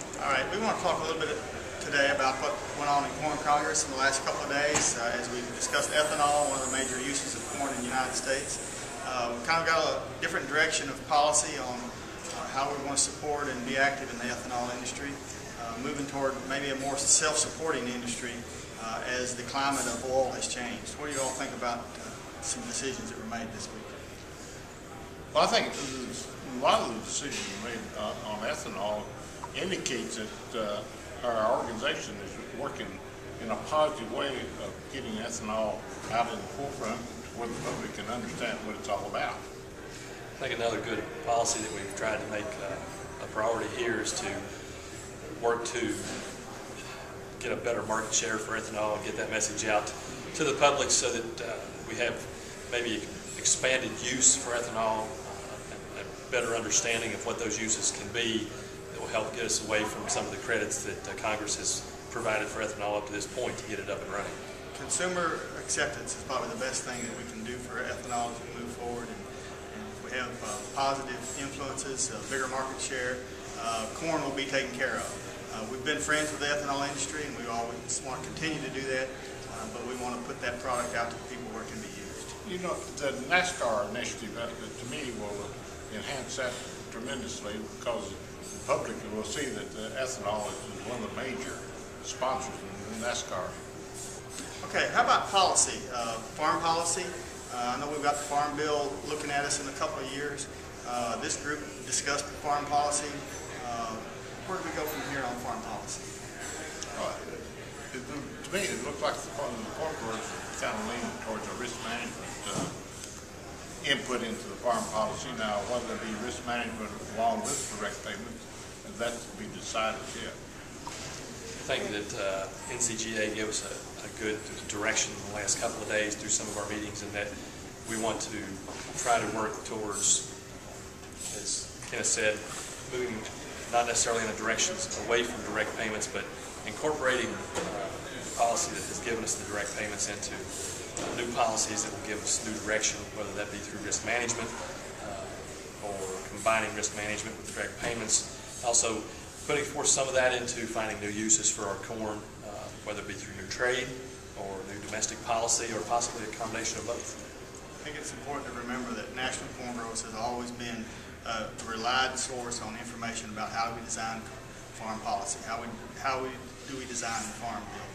All right, we want to talk a little bit today about what went on in Corn Congress in the last couple of days as we discussed ethanol, one of the major uses of corn in the United States. We kind of got a different direction of policy on how we want to support and be active in the ethanol industry, moving toward maybe a more self-supporting industry as the climate of oil has changed. What do you all think about some decisions that were made this week? Well, I think a lot of the decisions made on ethanol indicates that our organization is working in a positive way of getting ethanol out in the forefront where the public can understand what it's all about. I think another good policy that we've tried to make a priority here is to work to get a better market share for ethanol and get that message out to the public so that we have maybe expanded use for ethanol, a better understanding of what those uses can be that will help get us away from some of the credits that Congress has provided for ethanol up to this point to get it up and running. Consumer acceptance is probably the best thing that we can do for ethanol as we move forward, and if we have positive influences, a bigger market share, corn will be taken care of. We've been friends with the ethanol industry, and we always want to continue to do that, but we want to put that product out to people where it can be used. You know, the NASCAR initiative, to me, will enhance that tremendously because the public will see that ethanol is one of the major sponsors in NASCAR. Okay, how about policy? Farm policy. I know we've got the Farm Bill looking at us in a couple of years. This group discussed the farm policy. Where do we go from here on farm policy? To me, it looks like the Farm Bill is kind of leaning towards a risk management input into the farm policy. Now, whether it be risk management along with direct payments, that's to be decided yet. I think that KyCGA gave us a good direction in the last couple of days through some of our meetings, and that we want to try to work towards, as Kenneth said, moving not necessarily in a direction away from direct payments, but incorporating policy that has given us the direct payments into new policies that will give us new direction, whether that be through risk management or combining risk management with direct payments. Also putting forth some of that into finding new uses for our corn, whether it be through new trade or new domestic policy or possibly a combination of both. I think it's important to remember that National Corn Growers has always been a relied source on information about how do we design farm policy, how do we design the Farm Bill.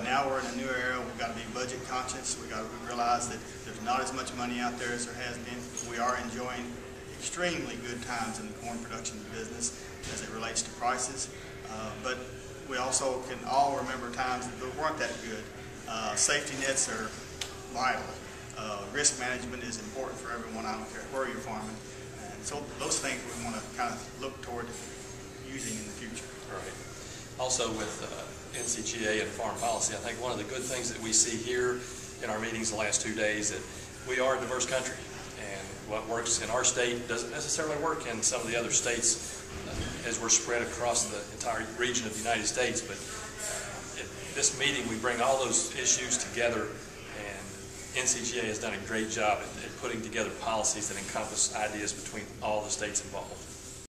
Now we're in a new era. We've got to be budget conscious. We realize that there's not as much money out there as there has been. We are enjoying extremely good times in the corn production business as it relates to prices, but we also can all remember times that weren't that good. Safety nets are vital. Risk management is important for everyone. I don't care where you're farming. And so those things we want to kind of look toward using in the future. Right. Also with KyCGA and farm policy, I think one of the good things that we see here in our meetings the last 2 days that we are a diverse country, and what works in our state doesn't necessarily work in some of the other states as we're spread across the entire region of the United States. But at this meeting we bring all those issues together, and KyCGA has done a great job at putting together policies that encompass ideas between all the states involved.